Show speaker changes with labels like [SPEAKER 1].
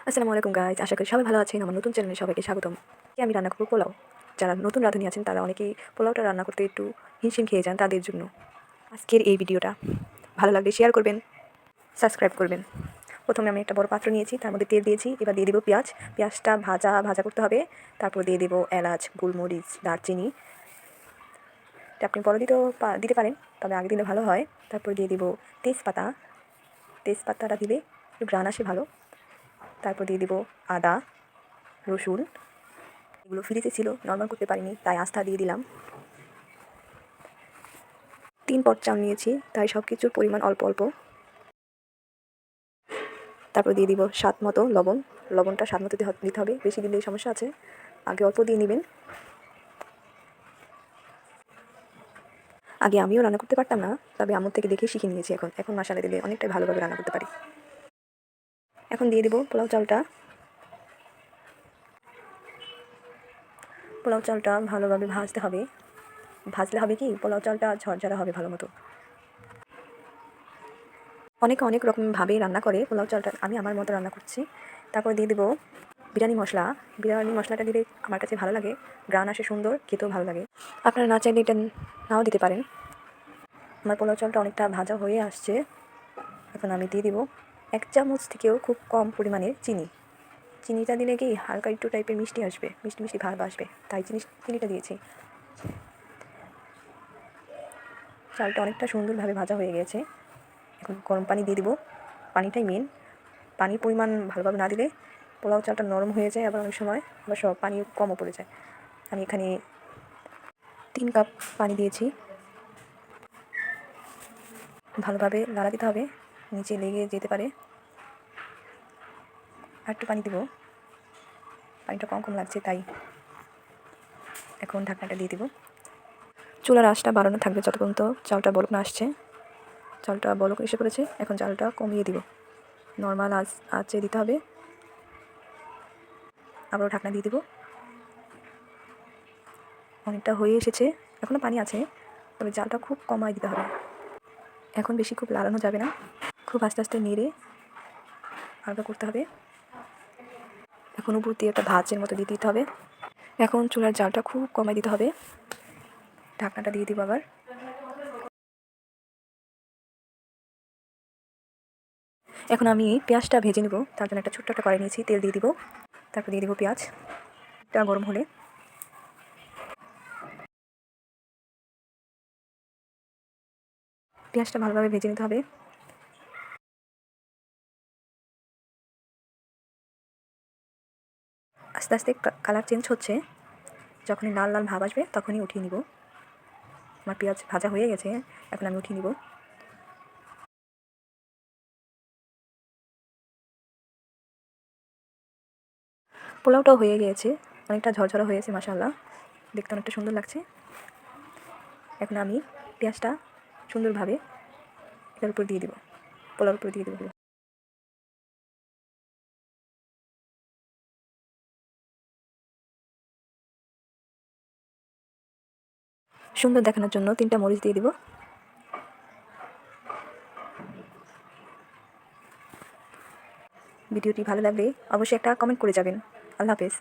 [SPEAKER 1] আসসালামু আলাইকুম গাইজ, আশা করি সবাই ভালো আছেন। আমার নতুন চ্যানেলে সবাইকে স্বাগতম। আমি রান্না করবো পোলাও। যারা নতুন রাঁধুনি আছেন তারা অনেকেই পোলাওটা রান্না করতে একটু হিমশিম খেয়ে যান, তাদের জন্য আজকের এই ভিডিওটা। ভালো লাগলে শেয়ার করবেন, সাবস্ক্রাইব করবেন। প্রথমে আমি একটা বড় পাত্র নিয়েছি, তার মধ্যে তেল দিয়েছি। এবার দিয়ে দেবো পেঁয়াজ। পেঁয়াজটা ভাজা ভাজা করতে হবে। তারপর দিয়ে দেবো এলাচ, গোলমরিচ, দারচিনি। এটা আপনি পরে দিতে পারেন, তবে আগে দিলে ভালো হয়। তারপর দিয়ে দেবো তেজপাতা। তেজপাতাটা দিলে একটু ঘ্রাণ আসে ভালো। তারপর দিয়ে দেবো আদা, রসুন। এগুলো ফ্রিজে ছিল, নরমাল করতে পারিনি, তাই আস্থা দিয়ে দিলাম। 3 পট চাল নিয়েছি, তাই সব কিছুর পরিমাণ অল্প অল্প। তারপর দিয়ে দিব স্বাদ মতো লবণ। লবণটা স্বাদ মতো দিতে হবে, বেশি দিলে সমস্যা আছে, আগে অল্প দিয়ে নেবেন। আগে আমিও রান্না করতে পারতাম না, তবে আম্মুর থেকে দেখে শিখে নিয়েছি। এখন মশলা দিলে অনেকটাই ভালোভাবে রান্না করতে পারি। এখন দিয়ে দিব পোলাও চালটা। পোলাও চালটা ভালোভাবে ভাজতে হবে। ভাজলে হবে কি, পোলাও চালটা ঝরঝরা হবে ভালো মতো। অনেকে অনেক রকমভাবেই রান্না করে পোলাও চালটা, আমি আমার মতো রান্না করছি। তারপর দিয়ে দেবো বিরিয়ানি মশলা। বিরিয়ানি মশলাটা দিলে আমার কাছে ভালো লাগে, গ্রান আসে সুন্দর, খেতেও ভালো লাগে। আপনারা না চাইলে এটা নাও দিতে পারেন। আমার পোলাও চালটা অনেকটা ভাজা হয়ে আসছে। এখন আমি দিয়ে দিব 1 চামচ থেকেও খুব কম পরিমাণের চিনি। চিনিটা দিলে কি হালকা একটু টাইপের মিষ্টি আসবে, মিষ্টি মিষ্টি ভাব আসবে, তাই চিনিটা দিয়েছি। চালটা অনেকটা সুন্দরভাবে ভাজা হয়ে গেছে। এখন গরম পানি দিয়ে দিব। পানিটাই মেন। পানির পরিমাণ ভালোভাবে না দিলে পোলাও চালটা নরম হয়ে যায়, আবার অনেক সময় আবার সব পানি কমও পড়ে যায়। আমি এখানে 3 কাপ পানি দিয়েছি। ভালোভাবে নাড়া দিতে হবে, নিচে লেগে যেতে পারে। আর একটু পানি দেবো, পানিটা কম কম লাগছে তাই। এখন ঢাকনাটা দিয়ে দিব। চুলার আঁচটা বাড়ানো থাকবে যত পর্যন্ত চালটা বলক না আসছে। চালটা বলক এসে পড়েছে, এখন চালটা কমিয়ে দিব। নর্মাল আঁচে দিতে হবে। আবারও ঢাকনা দিয়ে দিব। অনেকটা হয়ে এসেছে, এখনও পানি আছে, তবে জালটা খুব কমায় দিতে হবে। এখন বেশি খুব লাড়ানো যাবে না, খুব আস্তে আস্তে নেড়ে হালকা করতে হবে। এখন উপর দিয়ে একটা ভাঁজের মতো দিয়ে দিতে হবে। এখন চুলার জালটা খুব কমায় দিতে হবে। ঢাকনাটা দিয়ে দিব আবার। এখন আমি পেঁয়াজটা ভেজে নেব, তার জন্য একটা ছোট্ট একটা কড়াই নিয়েছি, তেল দিয়ে দিব। তারপর দিয়ে দিব পেঁয়াজ। এটা গরম হলে পেঁয়াজটা ভালোভাবে ভেজে নিতে হবে। আস্তে আস্তে কালার চেঞ্জ হচ্ছে, যখনই লাল লাল ভাব আসবে তখনই উঠিয়ে নিব। আমার পেঁয়াজ ভাজা হয়ে গেছে, এখন আমি উঠিয়ে নিব। পোলাওটাও হয়ে গিয়েছে, অনেকটা ঝরঝরা হয়েছে, মাশাআল্লাহ, দেখতে অনেকটা সুন্দর লাগছে। এখন আমি পেঁয়াজটা সুন্দরভাবে এটার উপর দিয়ে দেব, পোলাওর উপর দিয়ে দেবো। সুন্দর দেখানোর জন্য 3টা মরিচ দিয়ে দেব। ভিডিওটি ভালো লাগলে অবশ্যই একটা কমেন্ট করে যাবেন। আল্লাহ হাফেজ।